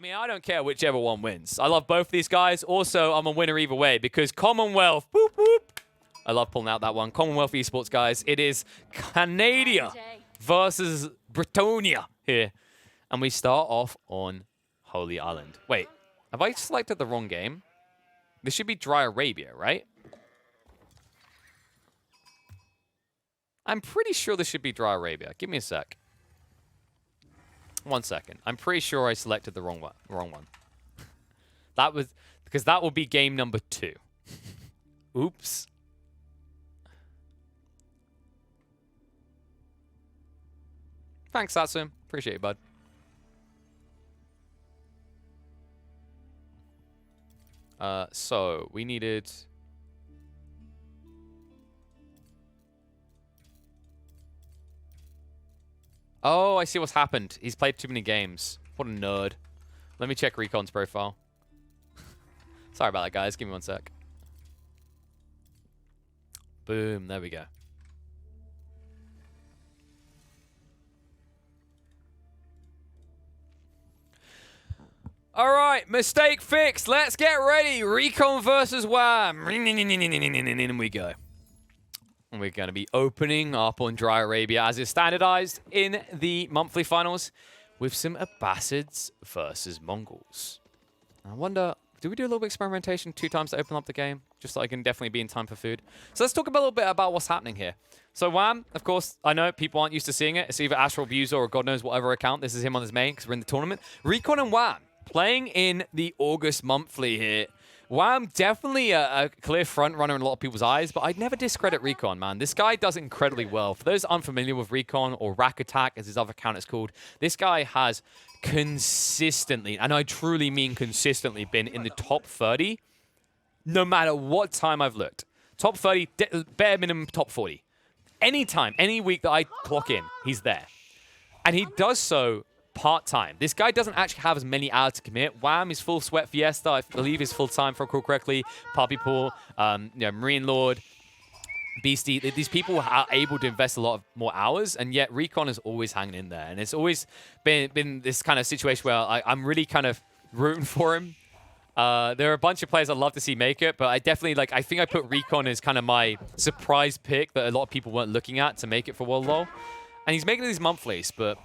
I mean, I don't care whichever one wins. I love both these guys. Also, I'm a winner either way because Commonwealth, boop, boop. I love pulling out that one. Commonwealth Esports, guys. It is Canada versus Britonia here. And we start off on Holy Island. Wait, have I selected the wrong game? This should be Dry Arabia, right? I'm pretty sure this should be Dry Arabia. Give me a sec. 1 second. I'm pretty sure I selected the wrong one. That was because that will be game number 2. Oops. Thanks, Satsum. Appreciate it, bud. So we needed. Oh, I see what's happened. He's played too many games. What a nerd. Let me check RecoN's profile. Sorry about that, guys. Give me 1 sec. Boom. There we go. All right. Mistake fixed. Let's get ready. RecoN versus Wam. In we go. We're going to be opening up on Dry Arabia as is standardized in the monthly finals with some Abbasids versus Mongols. I wonder, do we do a little bit of experimentation 2 times to open up the game? Just so I can definitely be in time for food. So let's talk a little bit about what's happening here. So Wam, of course, I know people aren't used to seeing it. It's either Astral Abuser or God knows whatever account. This is him on his main because we're in the tournament. RecoN and Wam playing in the August monthly here. Wam, definitely a clear front runner in a lot of people's eyes, but I'd never discredit RecoN, man. This guy does incredibly well. For those unfamiliar with RecoN, or Rack Attack, as his other account is called, this guy has consistently, and I truly mean consistently, been in the top 30, no matter what time I've looked. Top 30, bare minimum top 40. Anytime, any week that I clock in, he's there. And he does so part-time. This guy doesn't actually have as many hours to commit. Wam is full Sweat Fiesta, I believe is full-time, if I recall correctly. Puppy Pool, Marine Lord, Beastie. These people are able to invest a lot of more hours, and yet RecoN is always hanging in there. And it's always been this kind of situation where I'm really kind of rooting for him. There are a bunch of players I'd love to see make it, but I definitely, I think I put RecoN as kind of my surprise pick that a lot of people weren't looking at to make it for World LoL. And he's making these monthlies, but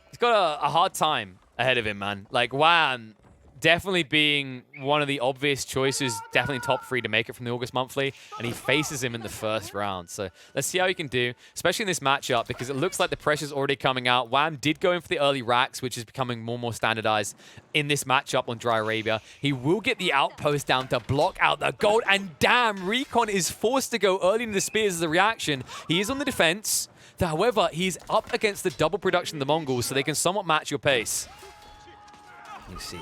he's got a hard time ahead of him, man. Like, Wam definitely being one of the obvious choices, definitely top 3 to make it from the August monthly, and he faces him in the first round. So let's see how he can do, especially in this matchup, because it looks like the pressure's already coming out. Wam did go in for the early racks, which is becoming more and more standardized in this matchup on Dry Arabia. He will get the outpost down to block out the gold, and damn, RecoN is forced to go early into the spears as a reaction. He is on the defense. However, he's up against the double production of the Mongols, so they can somewhat match your pace. You see.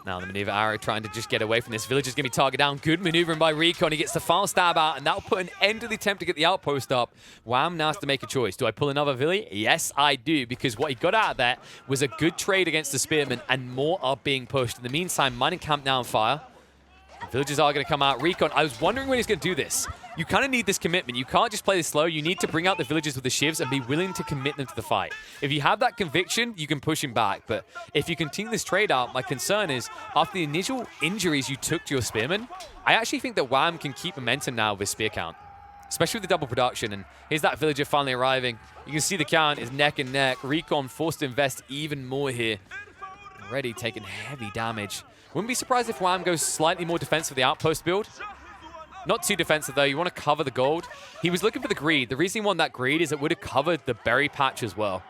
Now the maneuver arrow trying to just get away from this. Village is going to be targeted down. Good maneuvering by RecoN. He gets the final stab out, and that will put an end to the attempt to get the outpost up. Wam now has to make a choice. Do I pull another Villy? Yes, I do, because what he got out of that was a good trade against the Spearman, and more are being pushed. In the meantime, mining camp now on fire. Villagers are going to come out. RecoN, I was wondering when he's going to do this. You kind of need this commitment. You can't just play this slow. You need to bring out the villagers with the shivs and be willing to commit them to the fight. If you have that conviction, you can push him back. But if you continue this trade out, my concern is after the initial injuries you took to your spearmen, I actually think that Wam can keep momentum now with his spear count, especially with the double production. And here's that villager finally arriving. You can see the count is neck and neck. RecoN forced to invest even more here. Already taking heavy damage. Wouldn't be surprised if Wam goes slightly more defensive with the outpost build. Not too defensive, though. You want to cover the gold. He was looking for the greed. The reason he wanted that greed is it would have covered the berry patch as well.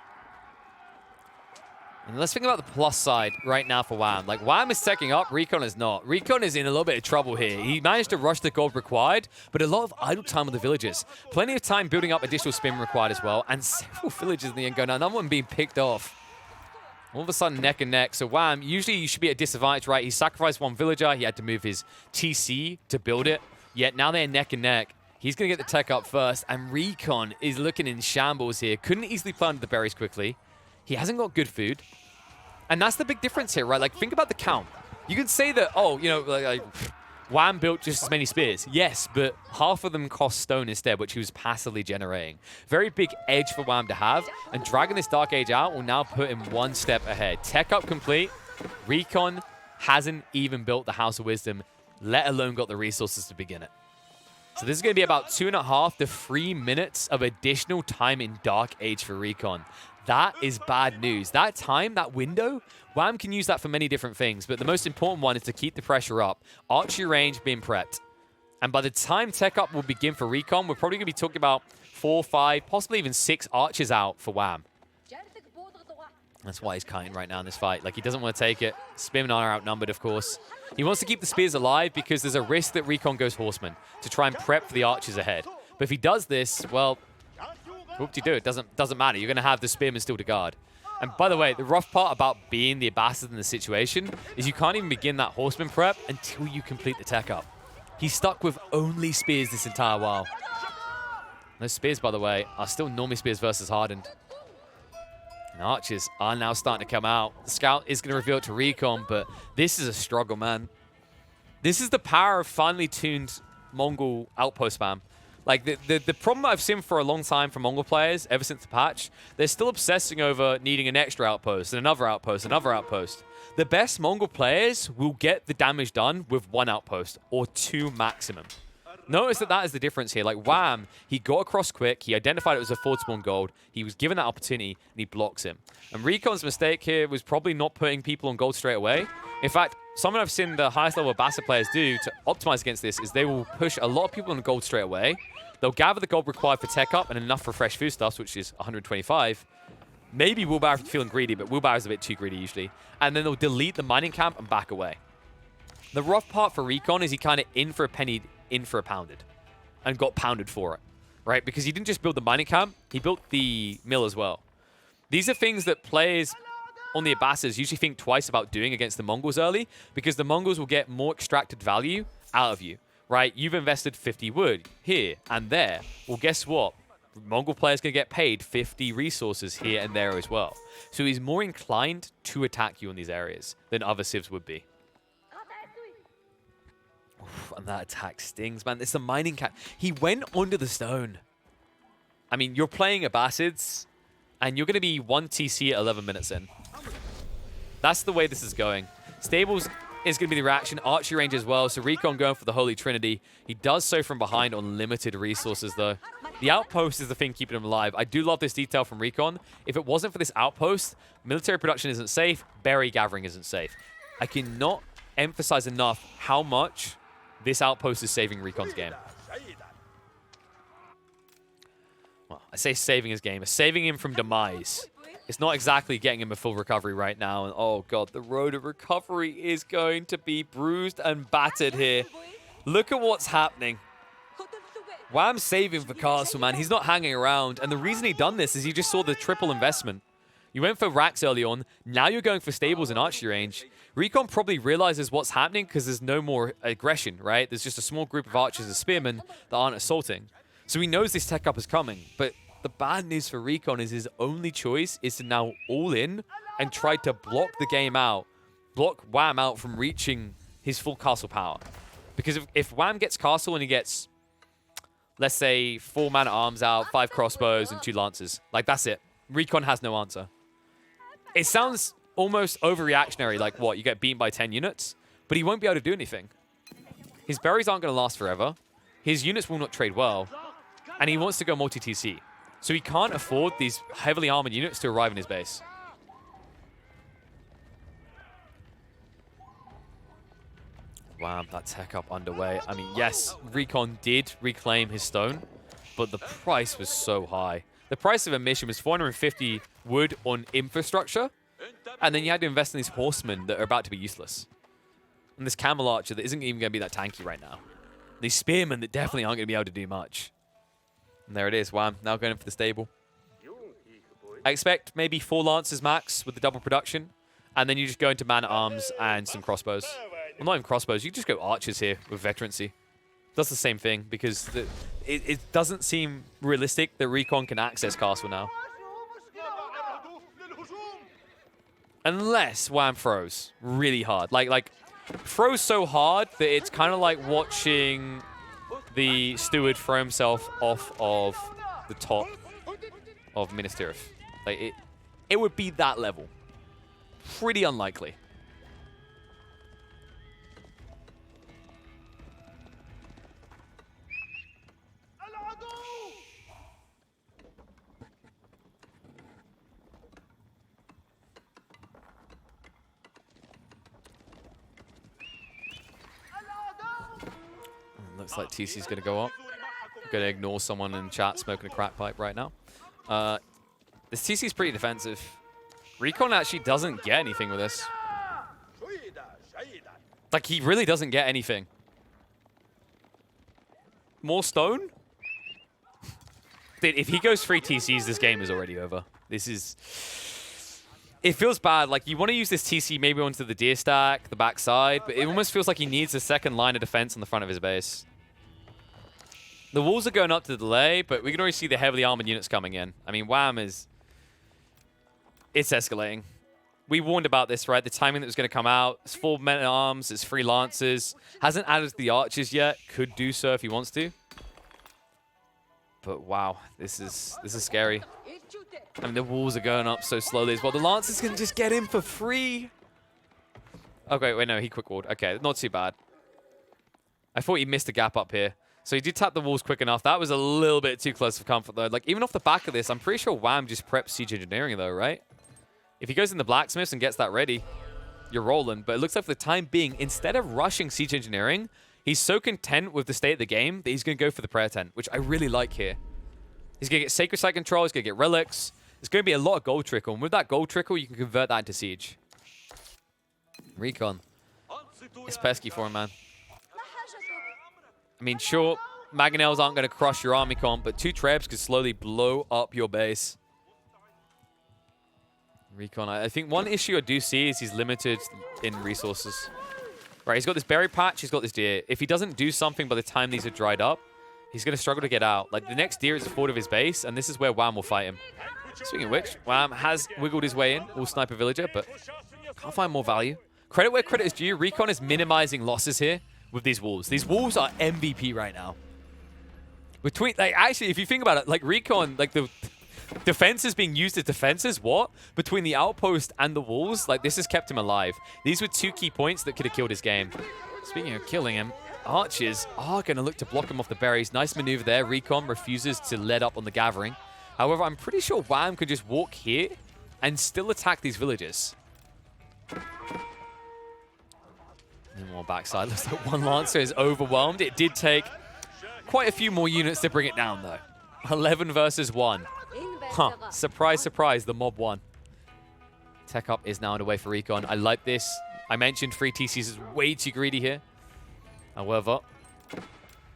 And let's think about the plus side right now for Wam. Like, Wam is teching up, RecoN is not. RecoN is in a little bit of trouble here. He managed to rush the gold required, but a lot of idle time with the villagers. Plenty of time building up additional spin required as well, and several villagers in the end go down. Another one being picked off. All of a sudden, neck and neck. So Wam, usually you should be at a disadvantage, right? He sacrificed one villager. He had to move his TC to build it. Yet now they're neck and neck. He's going to get the tech up first, and RecoN is looking in shambles here. Couldn't easily plant the berries quickly. He hasn't got good food. And that's the big difference here, right? Like, think about the count. You can say that, oh, you know, like Wam built just as many spears. Yes, but half of them cost stone instead, which he was passively generating. Very big edge for Wam to have, and dragging this Dark Age out will now put him one step ahead. Tech up complete. RecoN hasn't even built the House of Wisdom, let alone got the resources to begin it. So this is going to be about 2.5 to 3 minutes of additional time in Dark Age for RecoN. That is bad news. That time, that window, Wam can use that for many different things, but the most important one is to keep the pressure up. Archery range being prepped. And by the time tech up will begin for RecoN, we're probably going to be talking about 4, 5, possibly even 6 archers out for Wam. That's why he's kiting right now in this fight. Like, he doesn't want to take it. Spearmen are outnumbered, of course. He wants to keep the spears alive because there's a risk that RecoN goes horseman to try and prep for the archers ahead. But if he does this, well, whoop-de-doo, it doesn't matter. You're going to have the spearmen still to guard. And by the way, the rough part about being the Abbasid in the situation is you can't even begin that horseman prep until you complete the tech up. He's stuck with only spears this entire while. Those spears, by the way, are still normally spears versus hardened. And archers are now starting to come out. The scout is going to reveal it to RecoN, but this is a struggle, man. This is the power of finely tuned Mongol outpost spam. Like, the problem I've seen for a long time from Mongol players, ever since the patch, they're still obsessing over needing an extra outpost and another outpost, another outpost. The best Mongol players will get the damage done with 1 outpost or 2 maximum. Notice that is the difference here. Like, Wam, he got across quick. He identified it was a forward spawn gold. He was given that opportunity, and he blocks him. And RecoN's mistake here was probably not putting people on gold straight away. In fact, something I've seen the highest level Abbasid players do to optimize against this is they will push a lot of people on gold straight away. They'll gather the gold required for tech up and enough for fresh foodstuffs, which is 125. Maybe Wilbauer feeling greedy, but Wilbauer's a bit too greedy usually. And then they'll delete the mining camp and back away. The rough part for RecoN is he kind of in for a penny, in for a pounded. And got pounded for it, right? Because he didn't just build the mining camp, he built the mill as well. These are things that players on the Abbasids usually think twice about doing against the Mongols early, because the Mongols will get more extracted value out of you, right? You've invested 50 wood here and there. Well, guess what? Mongol players going to get paid 50 resources here and there as well. So he's more inclined to attack you in these areas than other civs would be. Oof, and that attack stings, man. It's a mining camp. He went under the stone. I mean, you're playing Abbasids, and you're going to be 1 TC at 11 minutes in. That's the way this is going. Stables is going to be the reaction. Archery range as well. So RecoN going for the Holy Trinity. He does so from behind on limited resources, though. The outpost is the thing keeping him alive. I do love this detail from RecoN. If it wasn't for this outpost, military production isn't safe. Berry gathering isn't safe. I cannot emphasize enough how much this outpost is saving RecoN's game. Well, I say saving his game. It's saving him from demise. It's not exactly getting him a full recovery right now. And oh, God, the road of recovery is going to be bruised and battered here. Look at what's happening. Wam's saving for Castle, man. He's not hanging around. And the reason he done this is he just saw the triple investment. You went for racks early on. Now you're going for stables and archery range. RecoN probably realizes what's happening because there's no more aggression, right? There's just a small group of archers and spearmen that aren't assaulting. So he knows this tech up is coming. But the bad news for RecoN is his only choice is to now all in and try to block the game out. Block Wam out from reaching his full castle power. Because if Wam gets castle and he gets, let's say, 4 man-at-arms out, 5 crossbows, and 2 lancers. Like, that's it. RecoN has no answer. It sounds almost overreactionary, like, what, you get beaten by 10 units? But he won't be able to do anything. His berries aren't going to last forever. His units will not trade well. And he wants to go multi-TC. So he can't afford these heavily armored units to arrive in his base. Wow, that tech up underway. I mean, yes, RecoN did reclaim his stone, but the price was so high. The price of a mission was 450 wood on infrastructure, and then you had to invest in these horsemen that are about to be useless. And this camel archer that isn't even going to be that tanky right now. These spearmen that definitely aren't going to be able to do much. And there it is, Wam, now going in for the stable. I expect maybe 4 lancers max with the double production, and then you just go into man-at-arms and some crossbows. Well, not even crossbows, you just go archers here with veterancy. That's the same thing, because it doesn't seem realistic that RecoN can access castle now. Unless Wam throws really hard. Like throws so hard that it's kind of like watching the steward throw himself off of the top of Minas Tirith. Like it would be that level. Pretty unlikely. Looks like TC's going to go up. I'm going to ignore someone in chat smoking a crack pipe right now. This TC's pretty defensive. RecoN actually doesn't get anything with this. Like, he really doesn't get anything. More stone? Dude, if he goes 3 TCs, this game is already over. This is... It feels bad. Like, you want to use this TC maybe onto the deer stack, the backside, but it almost feels like he needs a second line of defense on the front of his base. The walls are going up to the delay, but we can already see the heavily armored units coming in. I mean, Wam is... It's escalating. We warned about this, right? The timing that was going to come out. It's 4 men at arms. It's 3 lancers. Hasn't added the archers yet. Could do so if he wants to. But wow, this is scary. I mean, the walls are going up so slowly as well. The lancers can just get in for free. Okay, wait, no, he quick walled. Okay, not too bad. I thought he missed a gap up here. So he did tap the walls quick enough. That was a little bit too close for comfort, though. Like, even off the back of this, I'm pretty sure Wam just preps siege engineering, though, right? If he goes in the blacksmiths and gets that ready, you're rolling. But it looks like for the time being, instead of rushing siege engineering, he's so content with the state of the game that he's going to go for the prayer tent, which I really like here. He's going to get sacred site control. He's going to get relics. There's going to be a lot of gold trickle. And with that gold trickle, you can convert that into siege. RecoN. It's pesky for him, man. I mean, sure, mangonels aren't going to crush your army comp, but 2 trebs could slowly blow up your base. RecoN, I think one issue I do see is he's limited in resources. Right, he's got this berry patch, he's got this deer. If he doesn't do something by the time these are dried up, he's going to struggle to get out. Like, the next deer is a forward of his base, and this is where Wam will fight him. Speaking of which, Wam has wiggled his way in, all sniper villager, but can't find more value. Credit where credit is due, RecoN is minimizing losses here with these wolves. These wolves are MVP right now. Between, like, actually, if you think about it, like, RecoN, like, the defenses being used as defenses, what? Between the outpost and the walls, like, this has kept him alive. These were 2 key points that could have killed his game. Speaking of killing him, archers are going to look to block him off the berries. Nice maneuver there. RecoN refuses to let up on the gathering. However, I'm pretty sure Wam could just walk here and still attack these villages. No more backside. Looks like one lancer is overwhelmed. It did take quite a few more units to bring it down, though. 11 versus 1. Huh. Surprise, surprise, the mob won. Tech up is now underway for RecoN. I like this. I mentioned 3 TCs is way too greedy here. However,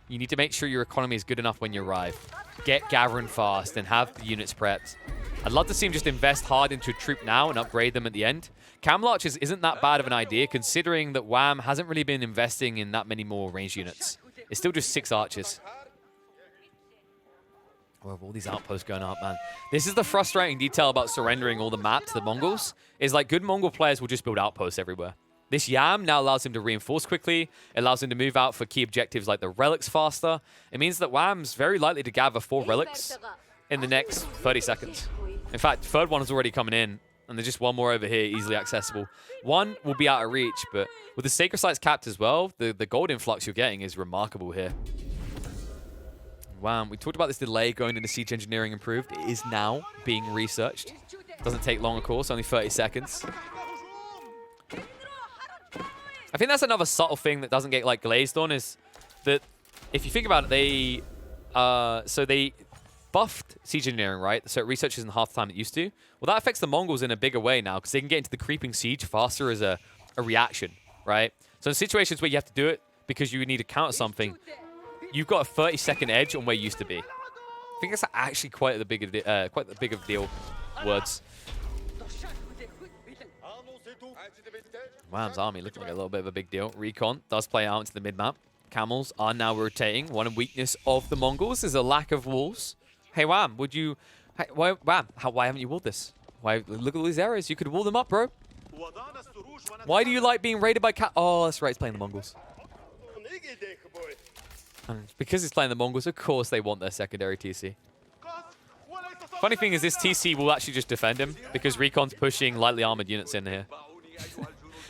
you need to make sure your economy is good enough when you arrive. Get gathering fast and have the units prepped. I'd love to see him just invest hard into a troop now and upgrade them at the end. Camel Archers isn't that bad of an idea, considering that Wam hasn't really been investing in that many more ranged units. It's still just 6 archers. Well, all these outposts going up, man. This is the frustrating detail about surrendering all the map to the Mongols, is like good Mongol players will just build outposts everywhere. This Yam now allows him to reinforce quickly. It allows him to move out for key objectives like the relics faster. It means that Wam's very likely to gather 4 relics in the next 30 seconds. In fact, third one is already coming in, and there's just 1 more over here, easily accessible. 1 will be out of reach, but with the sacred sites capped as well, the gold influx you're getting is remarkable here. Wam, we talked about this delay going into siege engineering improved. It is now being researched. Doesn't take long, of course, only 30 seconds. I think that's another subtle thing that doesn't get like glazed on, is that if you think about it, they buffed siege engineering, right? So it researches in half the time it used to. Well, that affects the Mongols in a bigger way now, because they can get into the creeping siege faster as a reaction, right? So in situations where you have to do it because you need to counter something, you've got a 30-second edge on where you used to be. I think that's actually quite the big of deal words. Wam's army looking like a little bit of a big deal. RecoN does play out into the mid-map. Camels are now rotating. One weakness of the Mongols is a lack of walls. Hey, Wam, would you... Hey, why haven't you walled this? Why? Look at all these areas. You could wall them up, bro. Why do you like being raided by Oh, that's right. It's playing the Mongols. Because it's playing the Mongols, of course they want their secondary TC. Funny thing is, this TC will actually just defend him, because RecoN's pushing lightly armored units in here.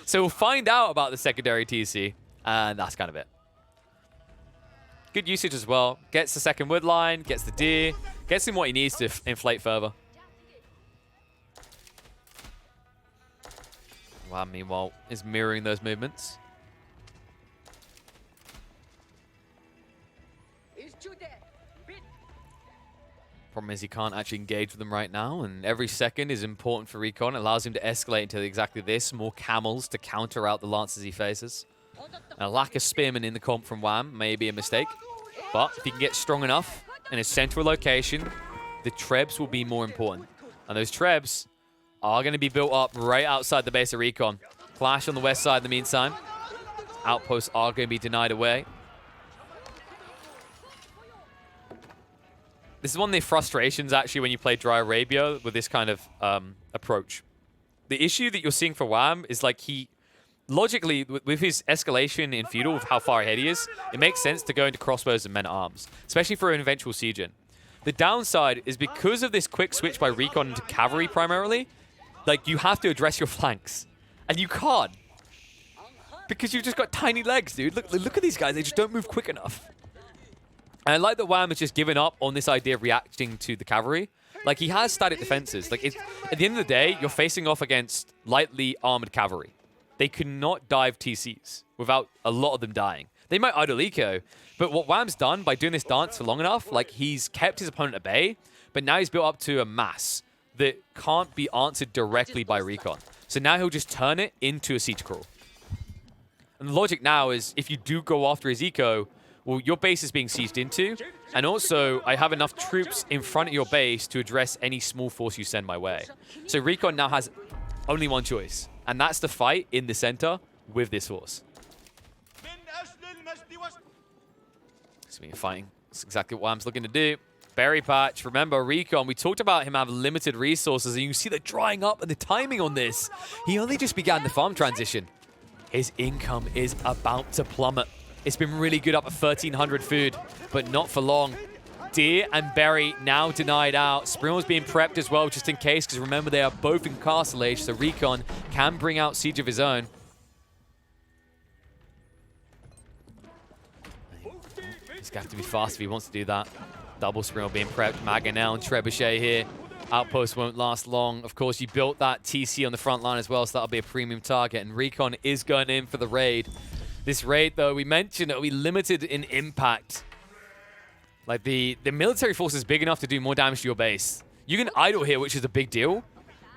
So we'll find out about the secondary TC, and that's kind of it. Good usage as well. Gets the second wood line, gets the deer, gets him what he needs to inflate further. Wam, meanwhile, is mirroring those movements. Problem is he can't actually engage with them right now, and every second is important for RecoN. It allows him to escalate into exactly this, more camels to counter out the lances he faces. A lack of spearmen in the comp from Wam may be a mistake, but if he can get strong enough in a central location, the trebs will be more important. And those trebs are going to be built up right outside the base of RecoN. Clash on the west side in the meantime. Outposts are going to be denied away. This is one of the frustrations, actually, when you play Dry Arabia with this kind of approach. The issue that you're seeing for Wam is, like, he... Logically, with his escalation in Feudal, with how far ahead he is, it makes sense to go into crossbows and men-at-arms, especially for an eventual siege in. The downside is because of this quick switch by RecoN into cavalry primarily, like, you have to address your flanks. And you can't. Because you've just got tiny legs, dude. Look at these guys. They just don't move quick enough. And I like that Wam has just given up on this idea of reacting to the cavalry. Like, he has static defenses. Like, at the end of the day, you're facing off against lightly armored cavalry. They cannot dive TCs without a lot of them dying. They might idle eco, but what Wam's done by doing this dance for long enough, like, he's kept his opponent at bay, but now he's built up to a mass that can't be answered directly by RecoN. So now he'll just turn it into a siege crawl. And the logic now is, if you do go after his eco, well, your base is being sieged into, and also I have enough troops in front of your base to address any small force you send my way. So RecoN now has only one choice, and that's to fight in the center with this force. So we're fighting. That's exactly what Wam's looking to do. Berry patch. Remember, RecoN, we talked about him having limited resources, and you see the drying up and the timing on this. He only just began the farm transition. His income is about to plummet. It's been really good up at 1,300 food, but not for long. Deer and Berry now denied out. Springel's being prepped as well, just in case, because remember, they are both in castle age, so RecoN can bring out siege of his own. He's got to be fast if he wants to do that. Double Springel being prepped. Maganel and Trebuchet here. Outpost won't last long. Of course, you built that TC on the front line as well, so that'll be a premium target, and RecoN is going in for the raid. This raid, though, we mentioned it'll be limited in impact. Like, the military force is big enough to do more damage to your base. You can idle here, which is a big deal,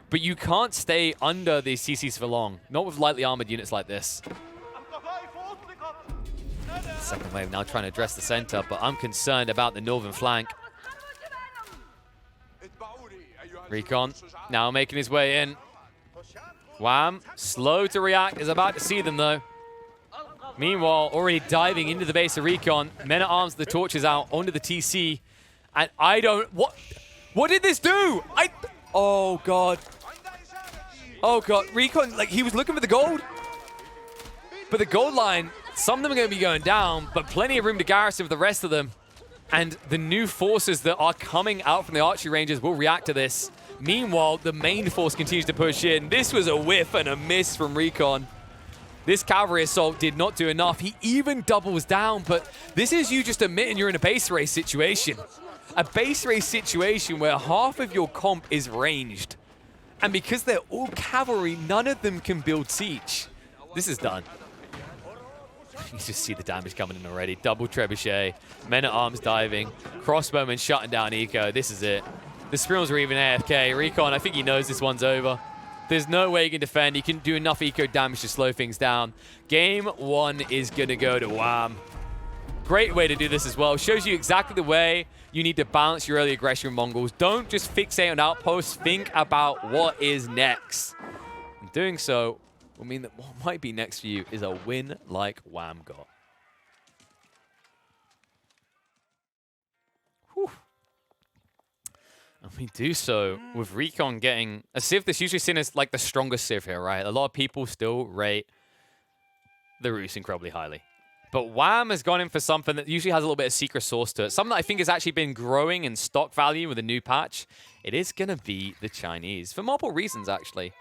but you can't stay under these CCs for long. Not with lightly armored units like this. Second wave now trying to address the center, but I'm concerned about the northern flank. RecoN now making his way in. Wam, slow to react, is about to see them, though. Meanwhile, already diving into the base of RecoN. Men-at-arms, the torches out onto the TC. And I don't... What did this do? Oh, God. Oh, God. RecoN, like, he was looking for the gold. But the gold line, some of them are going to be going down, but plenty of room to garrison for the rest of them. And the new forces that are coming out from the archery ranges will react to this. Meanwhile, the main force continues to push in. This was a whiff and a miss from RecoN. This cavalry assault did not do enough. He even doubles down, but this is you just admitting you're in a base race situation. A base race situation where half of your comp is ranged. And because they're all cavalry, none of them can build siege. This is done. You just see the damage coming in already. Double trebuchet, men-at-arms diving, crossbowmen shutting down eco. This is it. The Springels are even AFK. RecoN, I think he knows this one's over. There's no way he can defend. He can do enough eco damage to slow things down. Game 1 is going to go to Wam. Great way to do this as well. Shows you exactly the way you need to balance your early aggression with Mongols. Don't just fixate on outposts. Think about what is next. And doing so will mean that what might be next for you is a win like Wam got. Whew. And we do so with RecoN getting a civ that's usually seen as like the strongest civ here, right? A lot of people still rate the Rus incredibly highly. But Wam has gone in for something that usually has a little bit of secret sauce to it. Something that I think has actually been growing in stock value with a new patch. It is going to be the Chinese, for multiple reasons, actually.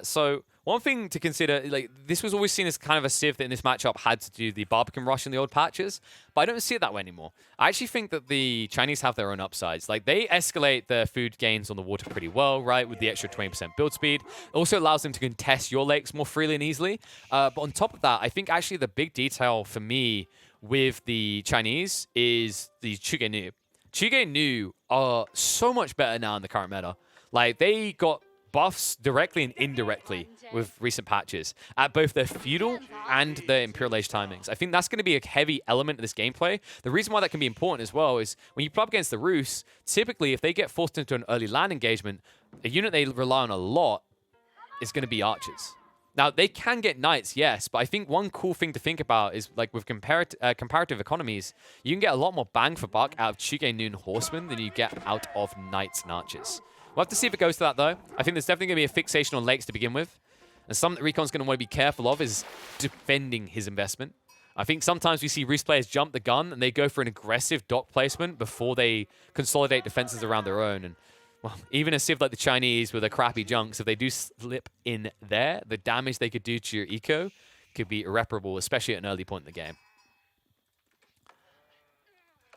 So one thing to consider, like, this was always seen as kind of a civ that in this matchup had to do the Barbican rush in the old patches, but I don't see it that way anymore. I actually think that the Chinese have their own upsides. Like, they escalate their food gains on the water pretty well, right, with the extra 20% build speed. It also allows them to contest your lakes more freely and easily. But on top of that, I think actually the big detail for me with the Chinese is the Chuge Nu. Chuge Nu are so much better now in the current meta. Like, they got buffs directly and indirectly with recent patches at both their feudal and their Imperial Age timings. I think that's going to be a heavy element of this gameplay. The reason why that can be important as well is when you play up against the Rus, typically if they get forced into an early land engagement, a unit they rely on a lot is going to be archers. Now, they can get knights, yes, but I think one cool thing to think about is, like, with comparative economies, you can get a lot more bang for buck out of Chuge-Noon horsemen than you get out of knights and archers. We'll have to see if it goes to that, though. I think there's definitely going to be a fixation on lakes to begin with. And something that RecoN's going to want to be careful of is defending his investment. I think sometimes we see Rus players jump the gun and they go for an aggressive dock placement before they consolidate defenses around their own. And, well, even a civ like the Chinese with their crappy junks, if they do slip in there, the damage they could do to your eco could be irreparable, especially at an early point in the game.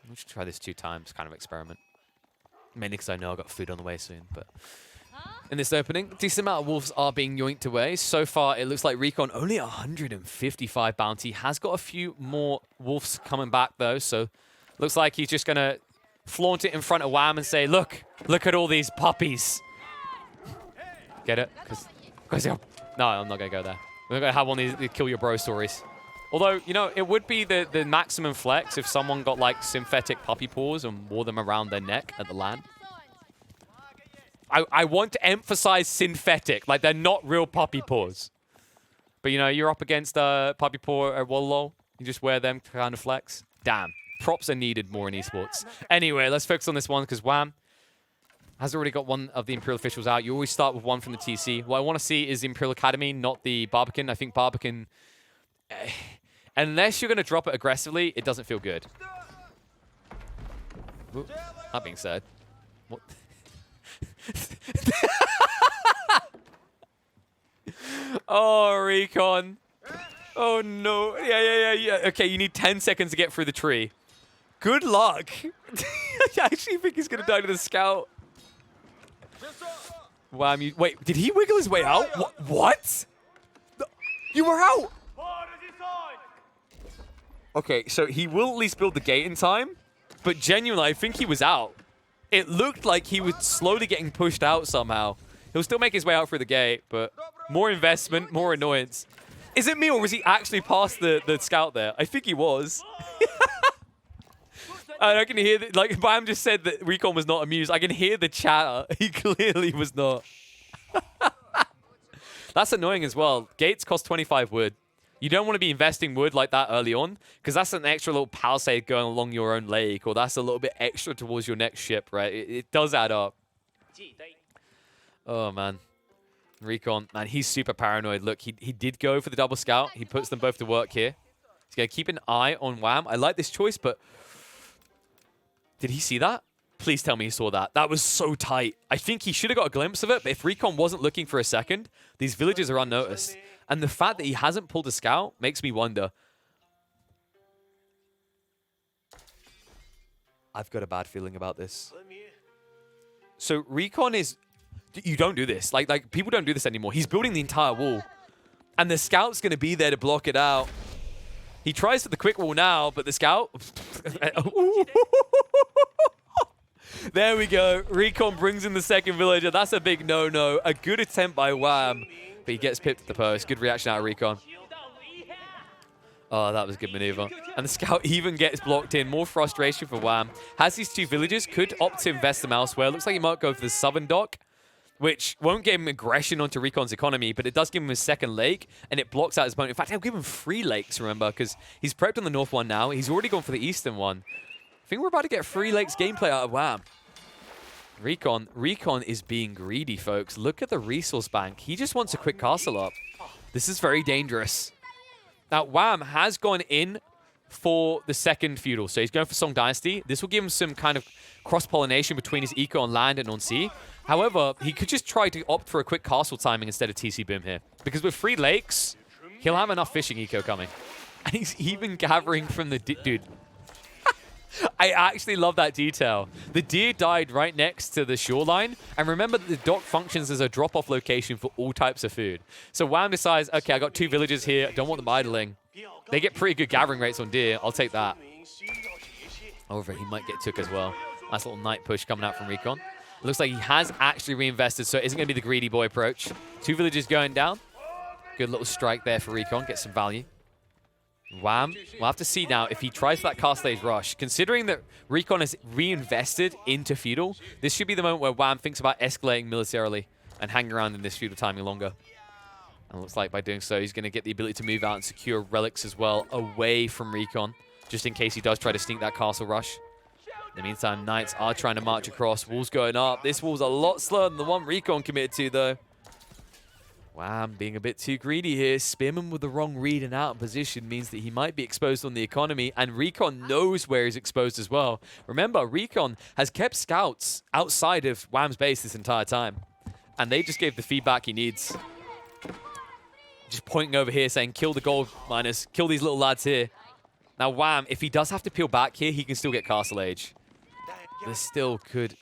Let's try this 2 times kind of experiment. Mainly because I know I've got food on the way soon, but in this opening, a decent amount of wolves are being yoinked away. So far, it looks like RecoN only 155 bounty. Has got a few more wolves coming back, though, so looks like he's just going to flaunt it in front of Wam and say, look at all these puppies. Get it? Because no, I'm not going to go there. We're going to have one of these kill your bro stories. Although, you know, it would be the maximum flex if someone got, like, synthetic puppy paws and wore them around their neck at the LAN. I want to emphasize synthetic. Like, they're not real puppy paws. But, you know, you're up against puppy paw or Wololo. You just wear them to kind of flex. Damn. Props are needed more in esports. Anyway, let's focus on this one because Wam has already got one of the Imperial officials out. You always start with one from the TC. What I want to see is the Imperial Academy, not the Barbican. I think Barbican... unless you're going to drop it aggressively, it doesn't feel good. Ooh, that being said, what? Oh, RecoN. Oh, no. Yeah. Okay, you need 10 seconds to get through the tree. Good luck. I actually think he's going to die to the scout. Wam, wait, did he wiggle his way out? What? You were out. Okay, so he will at least build the gate in time, but genuinely, I think he was out. It looked like he was slowly getting pushed out somehow. He'll still make his way out through the gate, but more investment, more annoyance. Is it me, or was he actually past the scout there? I think he was. And I can hear, like, Bam just said that RecoN was not amused. I can hear the chatter. He clearly was not. That's annoying as well. Gates cost 25 wood. You don't want to be investing wood like that early on, because that's an extra little palisade going along your own lake, or that's a little bit extra towards your next ship, right? It does add up. Oh, man. RecoN, man, he's super paranoid. Look, he did go for the double scout. He puts them both to work here. He's going to keep an eye on Wam. I like this choice, but did he see that? Please tell me he saw that. That was so tight. I think he should have got a glimpse of it, but if RecoN wasn't looking for a second, these villages are unnoticed. And the fact that he hasn't pulled a scout makes me wonder. I've got a bad feeling about this. So RecoN is... You don't do this. Like people don't do this anymore. He's building the entire wall. And the scout's going to be there to block it out. He tries for the quick wall now, but the scout... There we go. RecoN brings in the second villager. That's a big no-no. A good attempt by Wam. But he gets pipped at the post. Good reaction out of RecoN. Oh, that was a good maneuver. And the scout even gets blocked in. More frustration for Wam. Has these 2 villagers. Could opt to invest them elsewhere. Looks like he might go for the southern dock, which won't give him aggression onto RecoN's economy, but it does give him his second lake, and it blocks out his opponent. In fact, I'll give him 3 lakes, remember, because he's prepped on the north one now. He's already gone for the eastern one. I think we're about to get 3 lakes gameplay out of Wam. RecoN is being greedy, folks. Look at the resource bank. He just wants a quick castle up. This is very dangerous. Now, Wam has gone in for the second feudal, so he's going for Song Dynasty. This will give him some kind of cross-pollination between his eco on land and on sea. However, he could just try to opt for a quick castle timing instead of TC Boom here. Because with 3 lakes, he'll have enough fishing eco coming. And he's even gathering from the... Dude. I actually love that detail. The deer died right next to the shoreline. And remember that the dock functions as a drop-off location for all types of food. So Wam decides, okay, I got 2 villages here. Don't want them idling. They get pretty good gathering rates on deer. I'll take that. However, he might get took as well. Nice little knight push coming out from RecoN. It looks like he has actually reinvested, so it isn't going to be the greedy boy approach. 2 villages going down. Good little strike there for RecoN. Get some value. Wam, we'll have to see now if he tries that castle age rush. Considering that RecoN has reinvested into feudal, this should be the moment where Wam thinks about escalating militarily and hanging around in this feudal timing longer. And it looks like by doing so, he's going to get the ability to move out and secure relics as well away from RecoN, just in case he does try to sneak that castle rush. In the meantime, Knights are trying to march across. Wall's going up. This wall's a lot slower than the one RecoN committed to, though. Wam being a bit too greedy here. Spearman with the wrong read and out in position means that he might be exposed on the economy, and RecoN knows where he's exposed as well. Remember, RecoN has kept scouts outside of Wam's base this entire time, and they just gave the feedback he needs. Just pointing over here saying, kill the gold miners, kill these little lads here. Now Wam, if he does have to peel back here, he can still get castle age. This still could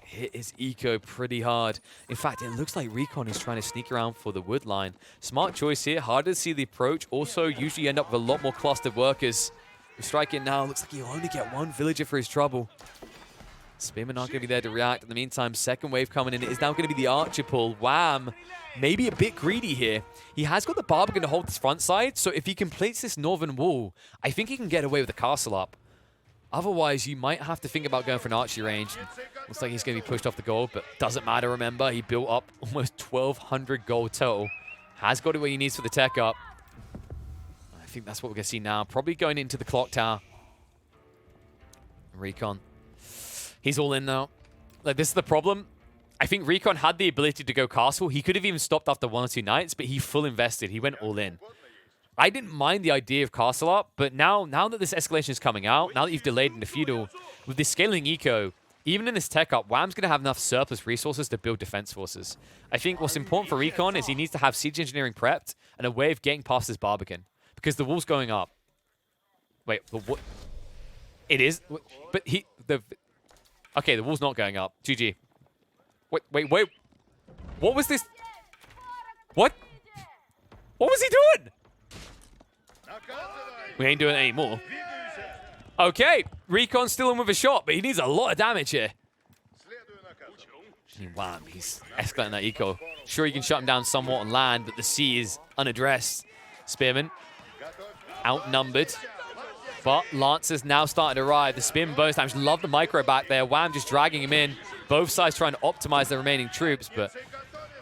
hit his eco pretty hard. In fact, it looks like RecoN is trying to sneak around for the wood line. Smart choice here, harder to see the approach. Also, usually end up with a lot more clustered workers. We strike it now, looks like he'll only get 1 villager for his trouble. Spearman not going to be there to react. In the meantime, second wave coming in. It is now going to be the archer pull. Wam, maybe a bit greedy here. He has got the Barbican to hold this front side, so if he completes this northern wall, I think he can get away with the castle up. Otherwise, you might have to think about going for an archery range. Looks like he's going to be pushed off the gold, but doesn't matter, remember. He built up almost 1,200 gold total. Has got it where he needs for the tech up. I think that's what we're going to see now. Probably going into the clock tower. RecoN. He's all in now. Like, this is the problem. I think RecoN had the ability to go castle. He could have even stopped after 1 or 2 knights, but he full invested. He went all in. I didn't mind the idea of castle up, but now that this escalation is coming out, now that you've delayed in the feudal, with this scaling eco, even in this tech up, Wam's going to have enough surplus resources to build defense forces. I think what's important for RecoN is he needs to have siege engineering prepped and a way of getting past this Barbican, because the wall's going up. Wait, what? It is? But okay, the wall's not going up. GG. Wait. What was this? What? What was he doing? We ain't doing it anymore. Okay, RecoN's still in with a shot, but he needs a lot of damage here. Wham, he's escalating that eco. Sure, you can shut him down somewhat on land, but the sea is unaddressed. Spearman, outnumbered. But Lancers now starting to arrive. The Spearman bonus damage. Love the micro back there. Wam just dragging him in. Both sides trying to optimize their remaining troops, but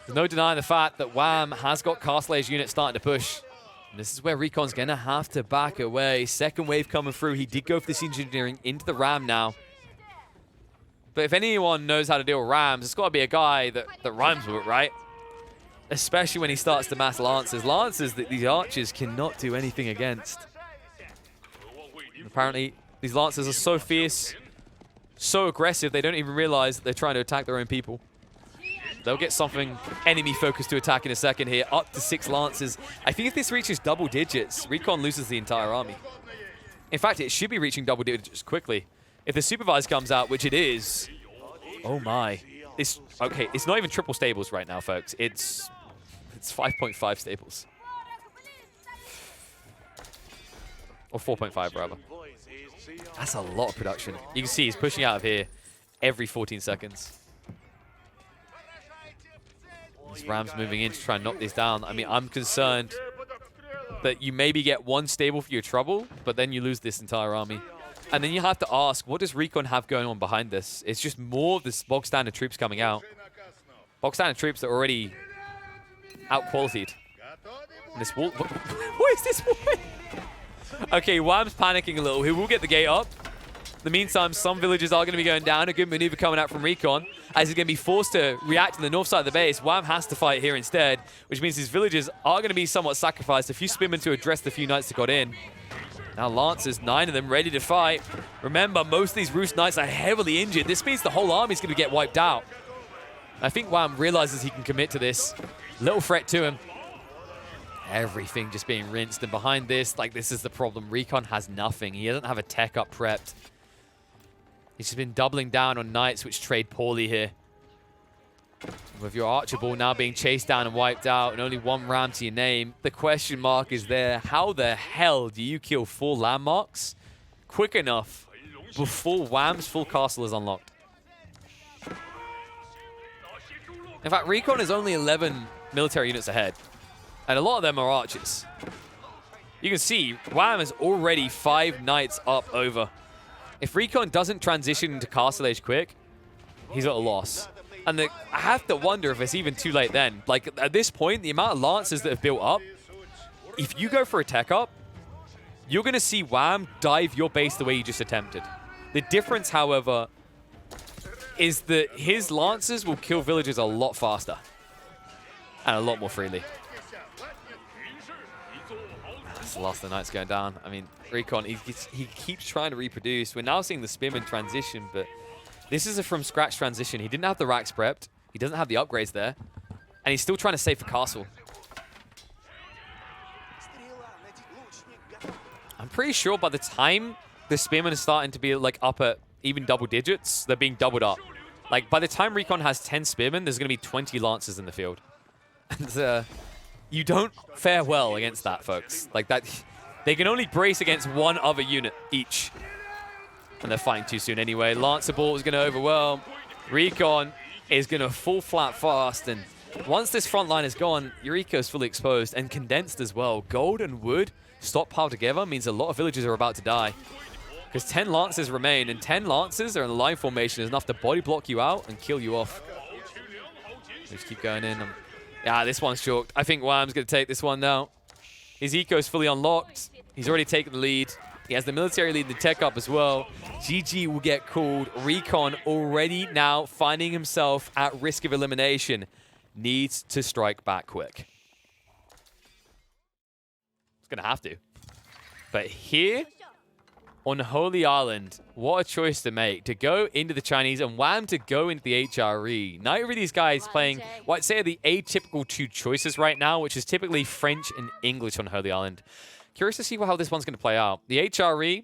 there's no denying the fact that Wam has got castle age units starting to push. And this is where RecoN's going to have to back away. Second wave coming through. He did go for this engineering into the ram now. But if anyone knows how to deal with rams, it's got to be a guy that rhymes with it, right? Especially when he starts to mass Lancers. Lancers that these archers cannot do anything against. And apparently, these Lancers are so fierce, so aggressive, they don't even realize that they're trying to attack their own people. They'll get something enemy-focused to attack in a second here. Up to 6 Lancers. I think if this reaches double digits, RecoN loses the entire army. In fact, it should be reaching double digits quickly. If the Supervise comes out, which it is... Oh my. Okay, it's not even triple stables right now, folks. It's 5.5 stables. Or 4.5, rather. That's a lot of production. You can see he's pushing out of here every 14 seconds. This Ram's moving in to try and knock this down. I mean, I'm concerned that you maybe get 1 stable for your trouble, but then you lose this entire army. And then you have to ask, what does RecoN have going on behind this? It's just more of this bog standard troops coming out. Bog standard troops that are already out-qualified. This wall... What is this wall? Okay, Wam's panicking a little. He will get the gate up. In the meantime, some villages are going to be going down. A good maneuver coming out from RecoN, as he's going to be forced to react to the north side of the base. Wam has to fight here instead, which means his villages are going to be somewhat sacrificed. A few spearmen to address the few knights that got in. Now Lancers, 9 of them ready to fight. Remember, most of these Roost Knights are heavily injured. This means the whole army is going to get wiped out. I think Wam realizes he can commit to this. Little threat to him. Everything just being rinsed. And behind this, like, this is the problem. RecoN has nothing. He doesn't have a tech up prepped. He's just been doubling down on knights, which trade poorly here. With your archer ball now being chased down and wiped out, and only 1 ram to your name, the question mark is there. How the hell do you kill 4 landmarks quick enough before Wam's full castle is unlocked? In fact, RecoN is only 11 military units ahead. And a lot of them are archers. You can see, Wam is already 5 knights up over. If RecoN doesn't transition into Castle Age quick, he's at a loss. And I have to wonder if it's even too late then. Like, at this point, the amount of Lancers that have built up, if you go for a tech up, you're going to see Wam dive your base the way you just attempted. The difference, however, is that his Lancers will kill villagers a lot faster. And a lot more freely. That's the last of the knights going down. I mean, RecoN, he keeps trying to reproduce. We're now seeing the Spearman transition, but this is a from-scratch transition. He didn't have the racks prepped. He doesn't have the upgrades there. And he's still trying to save the castle. I'm pretty sure by the time the Spearman is starting to be like up at even double digits, they're being doubled up. Like, by the time RecoN has 10 Spearmen, there's going to be 20 Lancers in the field. And you don't fare well against that, folks. Like, that, they can only brace against one other unit each. And they're fighting too soon anyway. Lancer Ball is going to overwhelm. RecoN is going to fall flat fast. And once this front line is gone, Eureka is fully exposed and condensed as well. Gold and wood stockpiled together means a lot of villagers are about to die. Because 10 Lancers remain, and 10 Lancers are in a line formation is enough to body block you out and kill you off. Just keep going in. Yeah, this one's chalked. I think Wam's going to take this one now. His eco is fully unlocked. He's already taken the lead. He has the military lead, the tech up as well. GG will get called. RecoN already now finding himself at risk of elimination. Needs to strike back quick. It's going to have to. But here on Holy Island, what a choice to make. To go into the Chinese and Wam to go into the HRE. Neither of these guys playing what I'd say are the atypical 2 choices right now, which is typically French and English on Holy Island. Curious to see how this one's going to play out. The HRE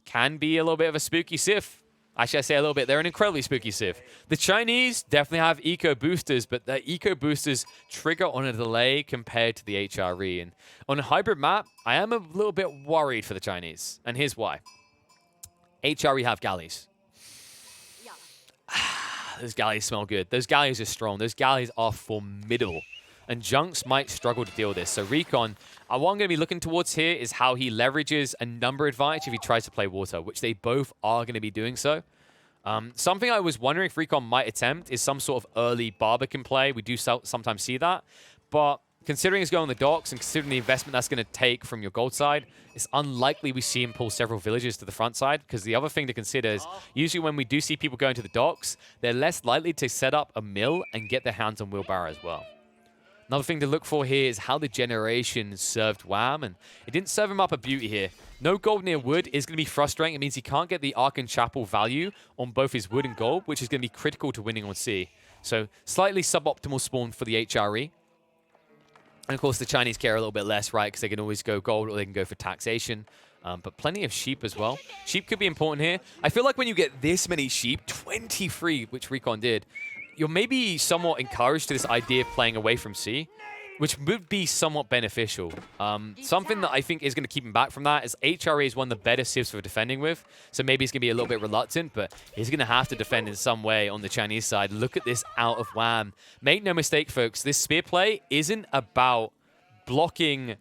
can be a little bit of a spooky Civ. Actually, I say a little bit. They're an incredibly spooky Civ. The Chinese definitely have eco boosters, but the eco boosters trigger on a delay compared to the HRE. And on a hybrid map, I am a little bit worried for the Chinese. And here's why. HRE have galleys. Those galleys smell good. Those galleys are strong. Those galleys are formidable. And Junks might struggle to deal with this. So RecoN, what I'm going to be looking towards here is how he leverages a number advantage if he tries to play water, which they both are going to be doing so. Something I was wondering if RecoN might attempt is some sort of early Barbican play. We do sometimes see that. But considering he's going on the docks and considering the investment that's going to take from your gold side, it's unlikely we see him pull several villages to the front side, because the other thing to consider is usually when we do see people going to the docks, they're less likely to set up a mill and get their hands on wheelbarrow as well. Another thing to look for here is how the generation served Wam, and it didn't serve him up a beauty here. No gold near wood is going to be frustrating. It means he can't get the Ark and Chapel value on both his wood and gold, which is going to be critical to winning on sea. So slightly suboptimal spawn for the HRE. And of course, the Chinese care a little bit less, right? Because they can always go gold or they can go for taxation. But plenty of sheep as well. Sheep could be important here. I feel like when you get this many sheep, 23, which RecoN did, you're maybe somewhat encouraged to this idea of playing away from sea, which would be somewhat beneficial. Something that I think is going to keep him back from that is HRE is one of the better civs for defending with, so maybe he's going to be a little bit reluctant, but he's going to have to defend in some way on the Chinese side. Look at this out of Wam. Make no mistake, folks, this spear play isn't about blocking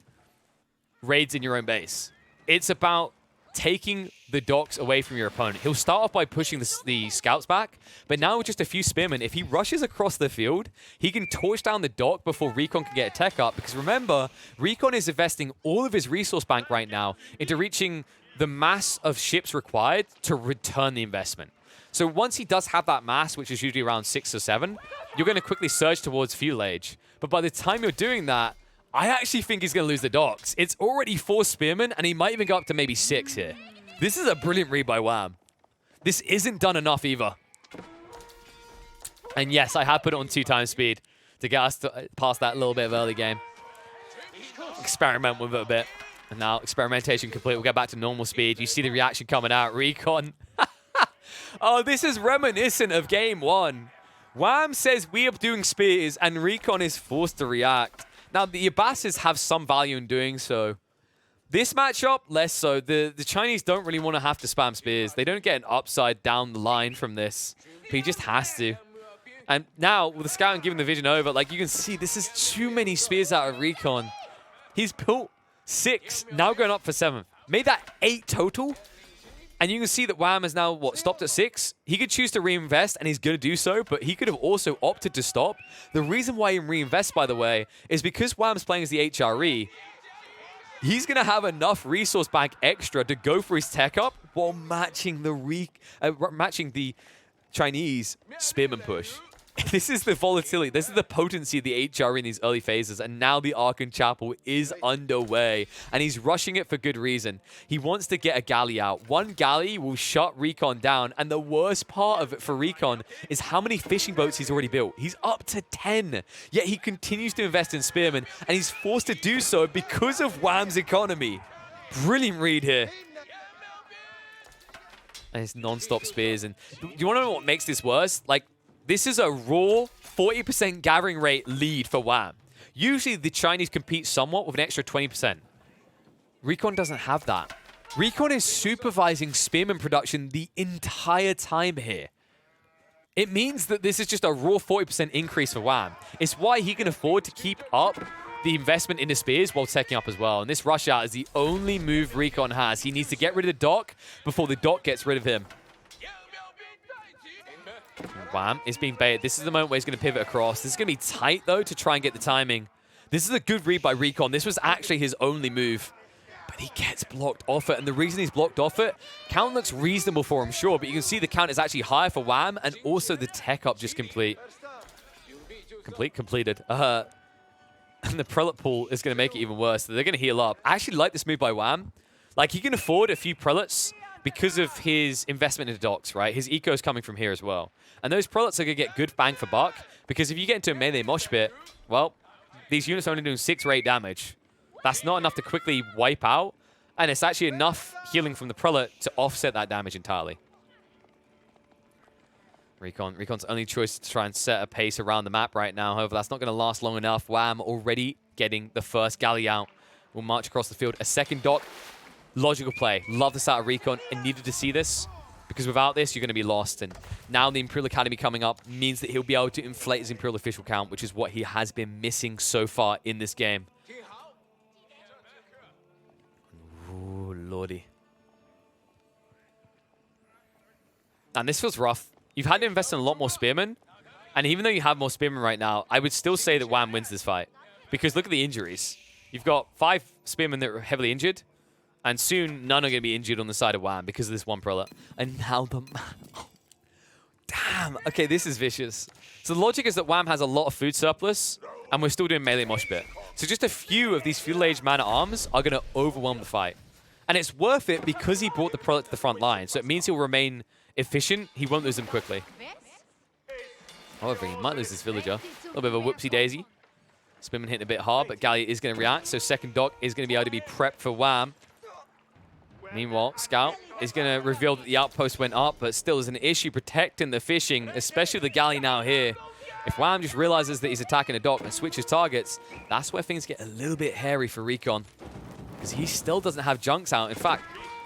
raids in your own base. It's about taking the docks away from your opponent. He'll start off by pushing the scouts back, but now with just a few spearmen, if he rushes across the field, he can torch down the dock before RecoN can get a tech up, because remember, RecoN is investing all of his resource bank right now into reaching the mass of ships required to return the investment. So once he does have that mass, which is usually around 6 or 7, you're going to quickly surge towards fuel age. But by the time you're doing that, I actually think he's going to lose the docks. It's already 4 spearmen, and he might even go up to maybe 6 here. This is a brilliant read by Wam. This isn't done enough either. And yes, I have put it on 2 times speed to get us past that little bit of early game. Experiment with it a bit. And now experimentation complete. We'll get back to normal speed. You see the reaction coming out. RecoN. Oh, this is reminiscent of game 1. Wam says we are doing spears, and RecoN is forced to react. Now, the Abbasis have some value in doing so. This matchup, less so. The Chinese don't really want to have to spam spears. They don't get an upside down the line from this. But he just has to. And now, with the scout and giving the vision over, like you can see, this is too many spears out of RecoN. He's built 6, now going up for 7. Made that 8 total. And you can see that Wam has now, what, stopped at 6? He could choose to reinvest, and he's going to do so, but he could have also opted to stop. The reason why he reinvests, by the way, is because Wam's playing as the HRE, he's going to have enough resource bank extra to go for his tech up while matching the Chinese spearman push. This is the volatility. This is the potency of the HRE in these early phases. And now the Archon Chapel is underway. And he's rushing it for good reason. He wants to get a galley out. One galley will shut RecoN down. And the worst part of it for RecoN is how many fishing boats he's already built. He's up to 10. Yet he continues to invest in spearmen. And he's forced to do so because of Wam's economy. Brilliant read here. And it's non-stop spears. And do you want to know what makes this worse? Like, this is a raw 40% gathering rate lead for Wam. Usually, the Chinese compete somewhat with an extra 20%. RecoN doesn't have that. RecoN is supervising spearman production the entire time here. It means that this is just a raw 40% increase for Wam. It's why he can afford to keep up the investment into spears while teching up as well. And this rush out is the only move RecoN has. He needs to get rid of the dock before the dock gets rid of him. Wam is being baited. This is the moment where he's going to pivot across. This is going to be tight, though, to try and get the timing. This is a good read by RecoN. This was actually his only move. But he gets blocked off it. And the reason he's blocked off it, count looks reasonable for him, sure. But you can see the count is actually higher for Wam. And also the tech up just completed. And the prelate pool is going to make it even worse. They're going to heal up. I actually like this move by Wam. Like, he can afford a few prelates because of his investment into docks, right? His eco is coming from here as well. And those prelates are going to get good bang for buck, because if you get into a melee mosh pit, well, these units are only doing 6 or 8 damage. That's not enough to quickly wipe out, and it's actually enough healing from the prelate to offset that damage entirely. RecoN's only choice to try and set a pace around the map right now. However, that's not going to last long enough. Wam already getting the first galley out. Will march across the field. A second dock. Logical play. Love this out of RecoN, and needed to see this, because without this, you're going to be lost. And now the Imperial Academy coming up means that he'll be able to inflate his Imperial official count, which is what he has been missing so far in this game. Ooh, lordy. And this feels rough. You've had to invest in a lot more spearmen, and even though you have more spearmen right now, I would still say that Wam wins this fight, because look at the injuries. You've got 5 spearmen that are heavily injured, and soon, none are going to be injured on the side of Wam because of this one prelate. And now the... Oh, damn. Okay, this is vicious. So the logic is that Wam has a lot of food surplus, and we're still doing melee mosh pit. So just a few of these feudal-age man-at-arms are going to overwhelm the fight. And it's worth it because he brought the prelate to the front line. So it means he'll remain efficient. He won't lose them quickly. However, he might lose this villager. A little bit of a whoopsie-daisy. Spearman hitting a bit hard, but Gallia is going to react. So second dock is going to be able to be prepped for Wam. Meanwhile, Scout is going to reveal that the outpost went up, but still is an issue protecting the fishing, especially the galley now here. If Wam just realizes that he's attacking a dock and switches targets, that's where things get a little bit hairy for RecoN, because he still doesn't have junks out. In fact,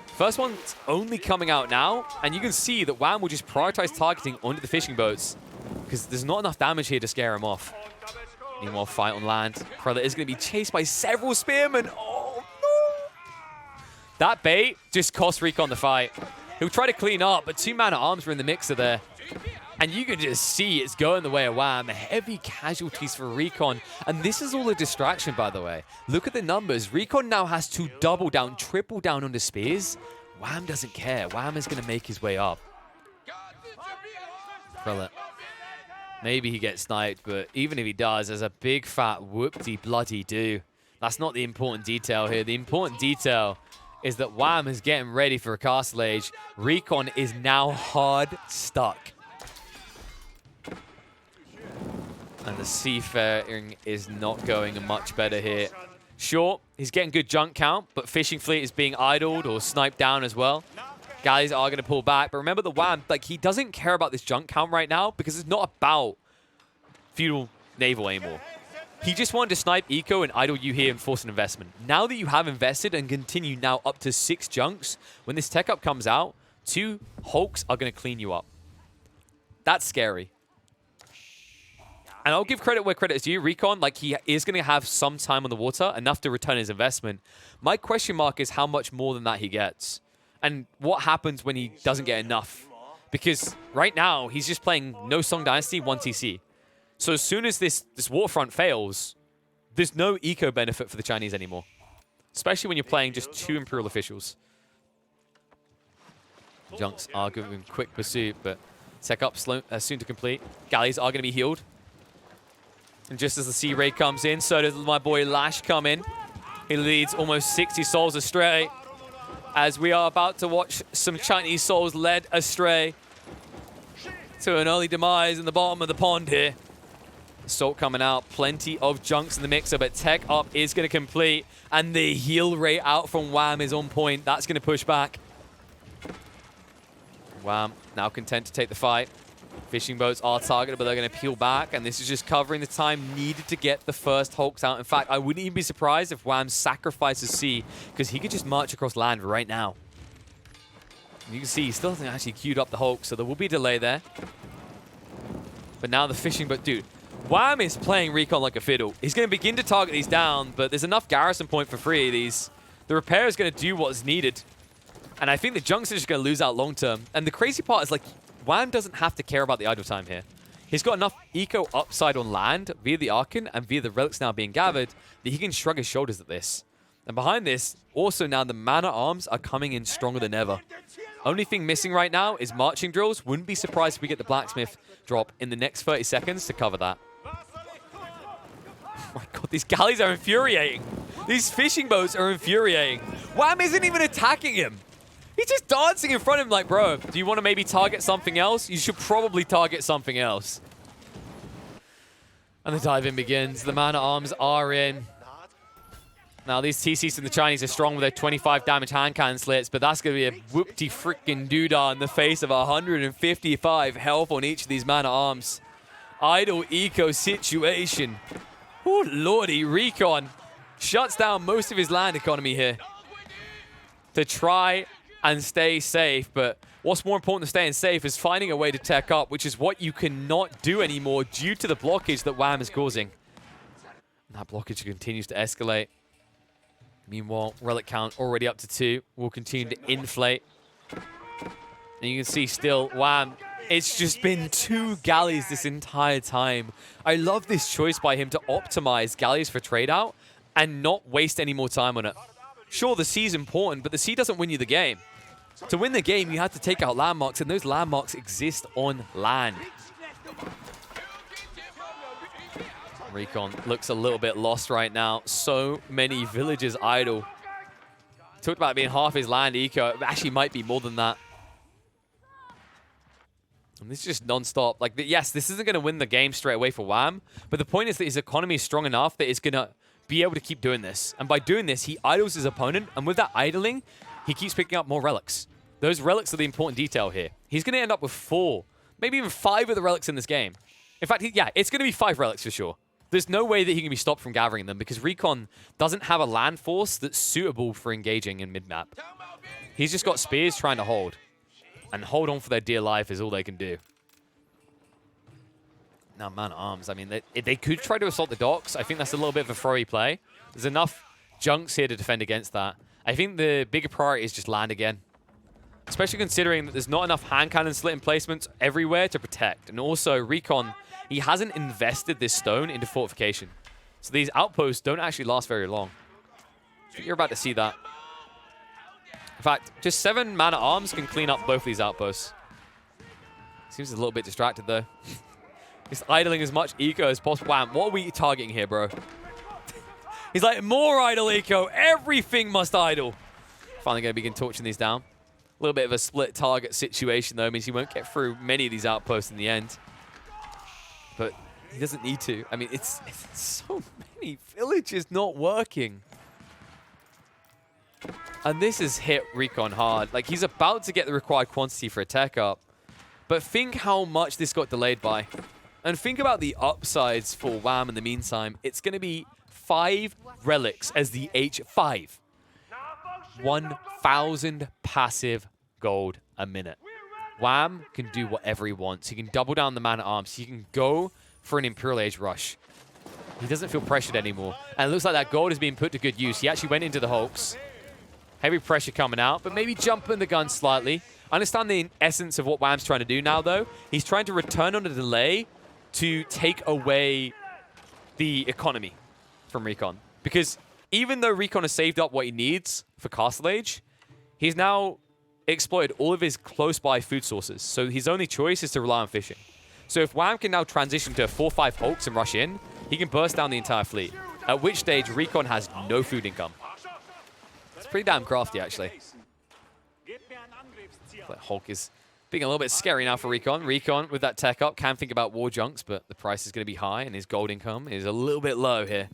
first one's only coming out now, and you can see that Wam will just prioritize targeting onto the fishing boats, because there's not enough damage here to scare him off. Meanwhile, fight on land. Prelate is going to be chased by several spearmen. Oh, no! That bait just cost RecoN the fight. He'll try to clean up, but 2 man-at-arms were in the mixer there. And you can just see it's going the way of Wam. Heavy casualties for RecoN. And this is all a distraction, by the way. Look at the numbers. RecoN now has to double down, triple down on the spears. Wam doesn't care. Wam is going to make his way up. Prelate. Maybe he gets sniped, but even if he does, there's a big fat whoop-de-bloody-do. That's not the important detail here. The important detail is that Wam is getting ready for a castle age. RecoN is now hard stuck. And the seafaring is not going much better here. Sure, he's getting good junk count, but fishing fleet is being idled or sniped down as well. Galleys are going to pull back, but remember the Wam, like, he doesn't care about this junk count right now because it's not about feudal naval anymore. He just wanted to snipe eco and idle you here and force an investment. Now that you have invested and continue now up to 6 junks, when this tech up comes out, 2 hulks are going to clean you up. That's scary. And I'll give credit where credit is due. RecoN, like, he is going to have some time on the water, enough to return his investment. My question mark is how much more than that he gets. And what happens when he doesn't get enough. Because right now, he's just playing no Song Dynasty, 1 TC. So as soon as this waterfront fails, there's no eco benefit for the Chinese anymore. Especially when you're playing just 2 Imperial officials. Junks are giving quick pursuit, but tech up soon to complete. Galleys are going to be healed. And just as the Sea Ray comes in, so does my boy Lash come in. He leads almost 60 souls astray, as we are about to watch some Chinese souls led astray to an early demise in the bottom of the pond here. Assault coming out, plenty of junks in the mixer, but tech up is going to complete, and the heal rate out from Wam is on point. That's going to push back. Wam now content to take the fight. Fishing boats are targeted, but they're going to peel back, and this is just covering the time needed to get the first Hulks out. In fact, I wouldn't even be surprised if Wam sacrifices sea, because he could just march across land right now. And you can see he still hasn't actually queued up the Hulk, so there will be a delay there. But now the fishing boat, dude, Wam is playing RecoN like a fiddle. He's going to begin to target these down, but there's enough garrison point for 3 of these. The repair is going to do what's needed. And I think the junks are just going to lose out long term. And the crazy part is, like, Wam doesn't have to care about the idle time here. He's got enough eco upside on land via the Archon and via the relics now being gathered that he can shrug his shoulders at this. And behind this, also now the man-at-arms are coming in stronger than ever. Only thing missing right now is marching drills. Wouldn't be surprised if we get the blacksmith drop in the next 30 seconds to cover that. Oh my god, these galleys are infuriating. These fishing boats are infuriating. Wam isn't even attacking him. He's just dancing in front of him like, bro, do you want to maybe target something else? You should probably target something else. And the dive-in begins. The man-at-arms are in. Now, these TCs from the Chinese are strong with their 25 damage hand cannon slits, but that's going to be a whoopty freaking doodah in the face of 155 health on each of these man-at-arms. Idle eco situation. Oh, lordy, RecoN shuts down most of his land economy here to try and stay safe, but what's more important than staying safe is finding a way to tech up, which is what you cannot do anymore due to the blockage that Wam is causing. And that blockage continues to escalate. Meanwhile, relic count already up to 2. Will continue to inflate. And you can see still, Wam, it's just been 2 galleys this entire time. I love this choice by him to optimize galleys for trade out and not waste any more time on it. Sure, the sea's important, but the sea doesn't win you the game. To win the game, you have to take out landmarks, and those landmarks exist on land. RecoN looks a little bit lost right now. So many villages idle. Talked about being half his land eco. It actually might be more than that. And this is just non-stop. Like, yes, this isn't going to win the game straight away for Wam, but the point is that his economy is strong enough that it's going to be able to keep doing this. And by doing this, he idles his opponent, and with that idling, he keeps picking up more relics. Those relics are the important detail here. He's going to end up with 4, maybe even 5 of the relics in this game. In fact, yeah, it's going to be 5 relics for sure. There's no way that he can be stopped from gathering them because RecoN doesn't have a land force that's suitable for engaging in mid-map. He's just got spears trying to hold. And hold on for their dear life is all they can do. Now, man-at-arms, I mean, they could try to assault the docks. I think that's a little bit of a throwy play. There's enough junks here to defend against that. I think the bigger priority is just land again. Especially considering that there's not enough hand cannon slit emplacements everywhere to protect. And also, RecoN, he hasn't invested this stone into fortification. So these outposts don't actually last very long. I think you're about to see that. In fact, just 7 man-at-arms can clean up both these outposts. Seems a little bit distracted, though. He's idling as much eco as possible. Wham, what are we targeting here, bro? He's like, more idle eco. Everything must idle. Finally going to begin torching these down. A little bit of a split target situation, though. Means he won't get through many of these outposts in the end. But he doesn't need to. I mean, it's so many villages not working. And this has hit RecoN hard. Like, he's about to get the required quantity for a tech up. But think how much this got delayed by. And think about the upsides for Wam in the meantime. It's going to be 5 relics as the H5. 1,000 passive gold a minute. Wam can do whatever he wants. He can double down the man-at-arms. He can go for an Imperial Age rush. He doesn't feel pressured anymore. And it looks like that gold is being put to good use. He actually went into the Hulks. Heavy pressure coming out, but maybe jumping the gun slightly. I understand the essence of what Wam's trying to do now, though. He's trying to return on a delay to take away the economy from RecoN. Because even though RecoN has saved up what he needs for Castle Age, he's now exploited all of his close-by food sources. So his only choice is to rely on fishing. So if Wam can now transition to 4-5 Hulks and rush in, he can burst down the entire fleet. At which stage, RecoN has no food income. It's pretty damn crafty, actually. That Hulk is being a little bit scary now for RecoN. RecoN, with that tech up, can think about war junks, but the price is going to be high, and his gold income is a little bit low here.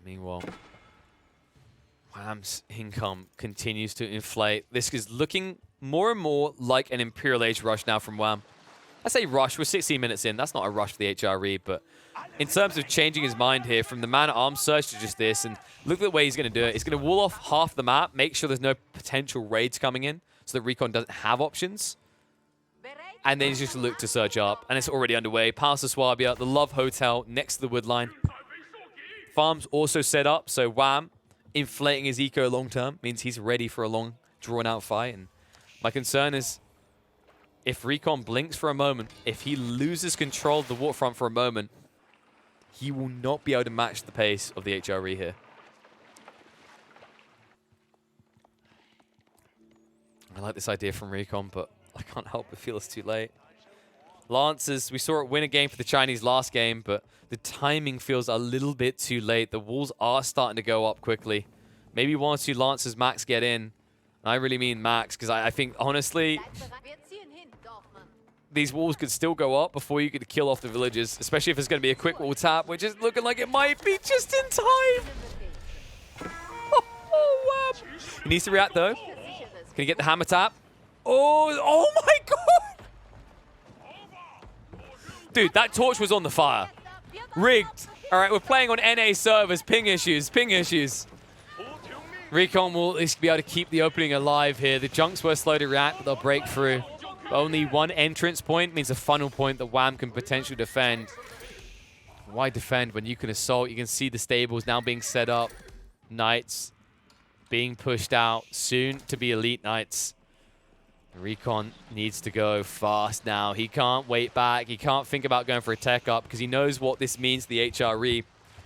Meanwhile, Wam's income continues to inflate. This is looking more and more like an Imperial Age rush now from Wam. I say rush, we're 16 minutes in. That's not a rush for the HRE, but in terms of changing his mind here from the man-at-arms surge to just this, and look at the way he's going to do it. He's going to wall off half the map, make sure there's no potential raids coming in so that RecoN doesn't have options. And then he's just look to surge up, and it's already underway. Palace of Swabia, the Love Hotel next to the wood line. Farms also set up, so Wam inflating his eco long-term means he's ready for a long, drawn-out fight. And my concern is if RecoN blinks for a moment, if he loses control of the waterfront for a moment, he will not be able to match the pace of the HRE here. I like this idea from RecoN, but I can't help but feel it's too late. Lancers, we saw it win a game for the Chinese last game, but the timing feels a little bit too late. The walls are starting to go up quickly. Maybe 1 or 2 Lancers max get in. And I really mean max, because I think, honestly, these walls could still go up before you could kill off the villagers, especially if it's going to be a quick wall tap, which is looking like it might be just in time. Oh, wow. He needs to react, though. Can he get the hammer tap? Oh my god! Dude, that torch was on the fire. Rigged. All right, we're playing on NA servers. Ping issues, ping issues. RecoN will at least be able to keep the opening alive here. The junks were slow to react, but they'll break through. Only one entrance point means a funnel point that Wam can potentially defend. Why defend when you can assault? You can see the stables now being set up. Knights being pushed out. Soon to be elite knights. RecoN needs to go fast now. He can't wait back. He can't think about going for a tech up because he knows what this means to the HRE.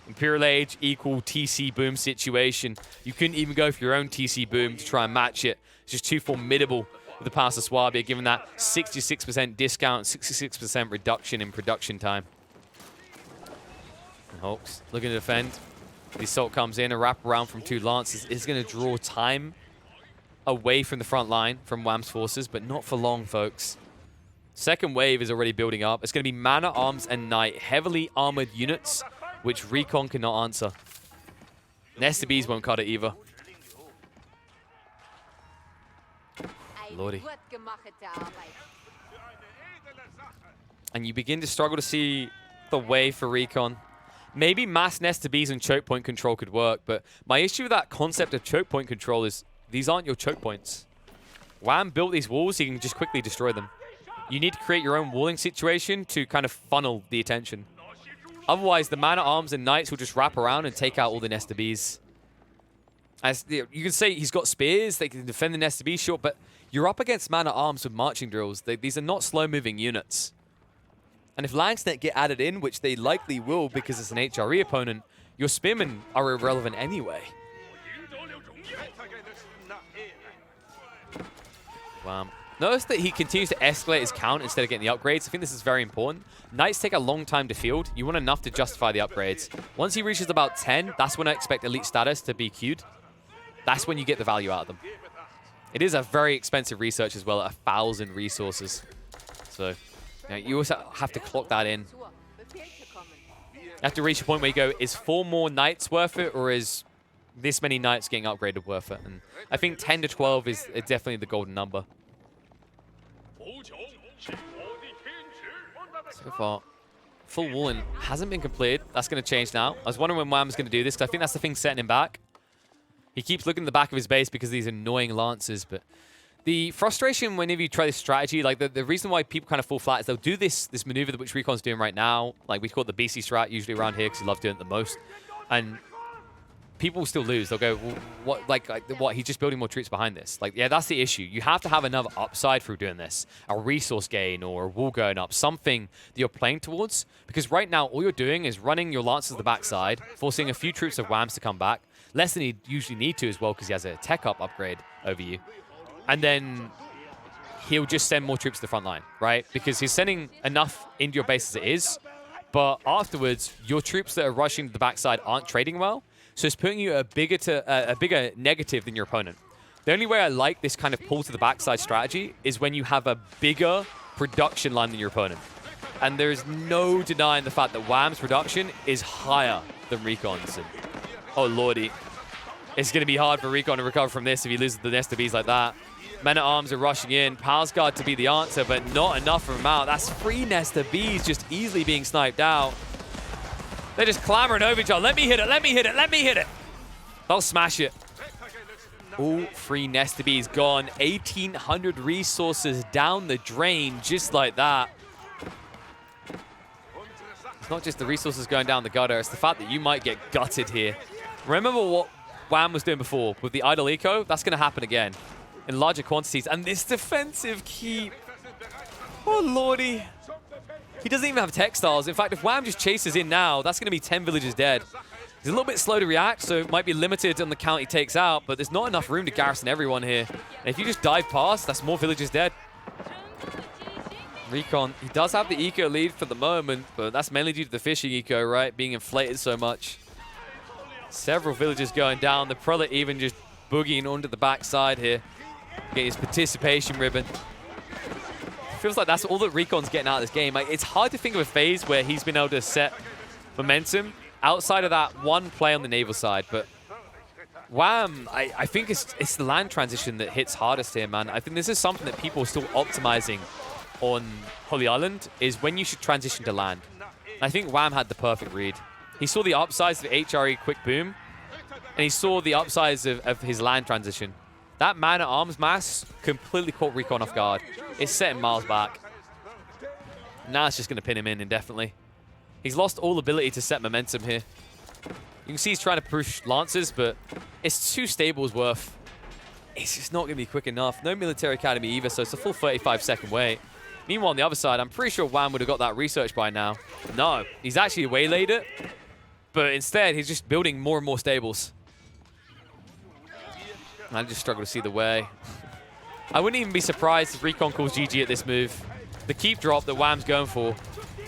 Imperial Age equal TC boom situation. You couldn't even go for your own TC boom to try and match it. It's just too formidable with the Palace of Swabia, given that 66% discount, 66% reduction in production time. And Hulks looking to defend. The assault comes in, a wraparound from 2 Lancers is going to draw time away from the front line from Wam's forces, but not for long, folks. Second wave is already building up. It's going to be Man-at-Arms and Knight, heavily armored units, which RecoN cannot answer. Nesta Bees won't cut it either. Lordy. And you begin to struggle to see the way for RecoN. Maybe mass Nesta Bees and choke point control could work, but my issue with that concept of choke point control is these aren't your choke points. Wam built these walls, so you can just quickly destroy them. You need to create your own walling situation to kind of funnel the attention. Otherwise, the Man-at-Arms and Knights will just wrap around and take out all the Nesta Bees. As you can say, he's got spears, they can defend the Nesta Bees, sure, but you're up against Man-at-Arms with marching drills. These are not slow-moving units. And if Langsnet get added in, which they likely will because it's an HRE opponent, your spearmen are irrelevant anyway. Wow. Notice that he continues to escalate his count instead of getting the upgrades. I think this is very important. Knights take a long time to field. You want enough to justify the upgrades. Once he reaches about 10, that's when I expect elite status to be queued. That's when you get the value out of them. It is a very expensive research as well at 1,000 resources. So you also have to clock that in. You have to reach a point where you go, is 4 more Knights worth it, or is this many Knights getting upgraded worth it? And I think 10 to 12 is definitely the golden number. So far, full walling hasn't been completed. That's going to change now. I was wondering when Wam's going to do this, because I think that's the thing setting him back. He keeps looking at the back of his base because of these annoying Lancers, but The frustration whenever you try this strategy, like the reason why people kind of fall flat is they'll do this maneuver which RecoN's doing right now. Like we call it the BC strat usually around here because we love doing it the most. And people will still lose. They'll go, well, what? He's just building more troops behind this. Like, yeah, that's the issue. You have to have another upside through doing this. A resource gain or a wall going up. Something that you're playing towards. Because right now, all you're doing is running your Lancers to the backside, forcing a few troops of Wams to come back. Less than he'd usually need to as well because he has a tech up upgrade over you. And then he'll just send more troops to the front line, right? Because he's sending enough into your base as it is. But afterwards, your troops that are rushing to the backside aren't trading well. So it's putting you a bigger negative than your opponent. The only way I like this kind of pull to the backside strategy is when you have a bigger production line than your opponent. And there's no denying the fact that Wam's production is higher than RecoN's. And, oh lordy. It's going to be hard for RecoN to recover from this if he loses the Nest of Bees like that. Men-at-Arms are rushing in. Pals Guard to be the answer, but not enough for him out. That's 3 Nest of Bees just easily being sniped out. They're just clamoring over each other. Let me hit it, let me hit it, let me hit it. They'll smash it. All 3 Nest of Bees gone. 1,800 resources down the drain just like that. It's not just the resources going down the gutter, it's the fact that you might get gutted here. Remember what Wam was doing before with the idle eco? That's going to happen again in larger quantities. And this defensive keep. Oh, lordy. He doesn't even have textiles. In fact, if Wam just chases in now, that's going to be 10 villagers dead. He's a little bit slow to react, so it might be limited on the count he takes out, but there's not enough room to garrison everyone here. And if you just dive past, that's more villagers dead. RecoN, he does have the eco lead for the moment, but that's mainly due to the fishing eco, right? Being inflated so much. Several villagers going down. The Prelate even just boogieing onto the backside here. Get his participation ribbon. Feels like that's all that RecoN's getting out of this game. Like, it's hard to think of a phase where he's been able to set momentum outside of that one play on the naval side. But Wam, I think it's the land transition that hits hardest here, man. I think this is something that people are still optimizing on Holy Island, is when you should transition to land. I think Wam had the perfect read. He saw the upsides of HRE quick boom, and he saw the upsides of his land transition. That man-at-arms mass completely caught RecoN off guard. It's setting Miles back. Now it's just going to pin him in indefinitely. He's lost all ability to set momentum here. You can see he's trying to push Lancers, but it's 2 stables worth. It's just not going to be quick enough. No military academy either, so it's a full 35-second wait. Meanwhile, on the other side, I'm pretty sure Wam would have got that research by now. No, he's actually waylaid it, but instead he's just building more and more stables. I just struggle to see the way. I wouldn't even be surprised if RecoN calls GG at this move. The keep drop that Wam's going for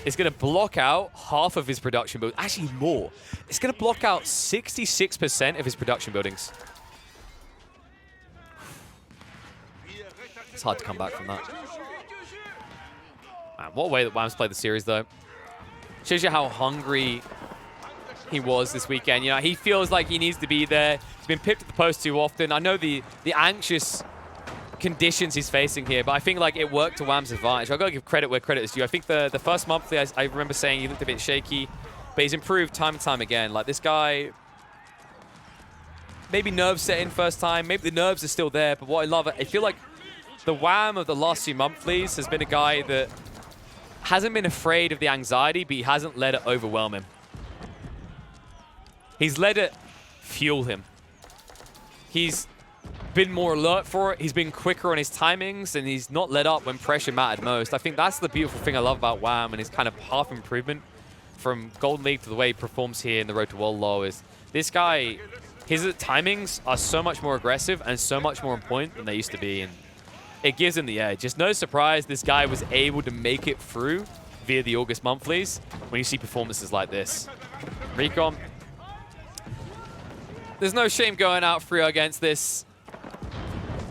is going to block out half of his production build. Actually, more. It's going to block out 66% of his production buildings. It's hard to come back from that. Man, what a way that Wam's played the series, though. Shows you how hungry he was this weekend. You know, he feels like he needs to be there. He's been pipped at the post too often. I know the anxious conditions he's facing here, but I think like it worked to Wam's advantage. I've got to give credit where credit is due. I think the first monthly, I remember saying he looked a bit shaky, but he's improved time and time again. Like this guy, maybe nerves set in first time, maybe the nerves are still there, but what I love, I feel like the Wam of the last few monthlies has been a guy that hasn't been afraid of the anxiety, but he hasn't let it overwhelm him. He's let it fuel him. He's been more alert for it. He's been quicker on his timings, and he's not let up when pressure mattered most. I think that's the beautiful thing I love about Wam and his kind of half improvement from Golden League to the way he performs here in the Road to Wololo is this guy, his timings are so much more aggressive and so much more on point than they used to be, and it gives him the edge. Just no surprise this guy was able to make it through via the August monthlies when you see performances like this. RecoN, there's no shame going out 3-0 against this.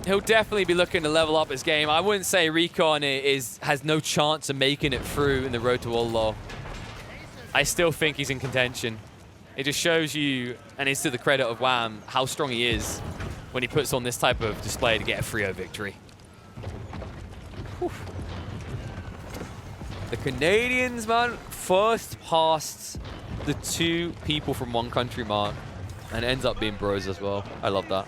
He'll definitely be looking to level up his game. I wouldn't say RecoN has no chance of making it through in the Road to Wololo. I still think he's in contention. It just shows you, and it's to the credit of Wam, how strong he is when he puts on this type of display to get a 3-0 victory. Whew. The Canadians, man, first past the 2 people from one country mark, and ends up being bros as well. I love that.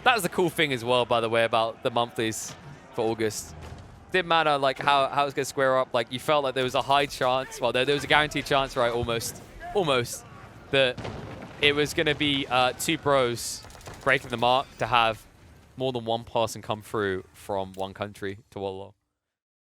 That was the cool thing as well, by the way, about the monthlies for August. Didn't matter like how it was going to square up. Like you felt like there was a high chance, well, there was a guaranteed chance, right, almost, that it was going to be 2 pros breaking the mark to have more than one person come through from one country to Wololo.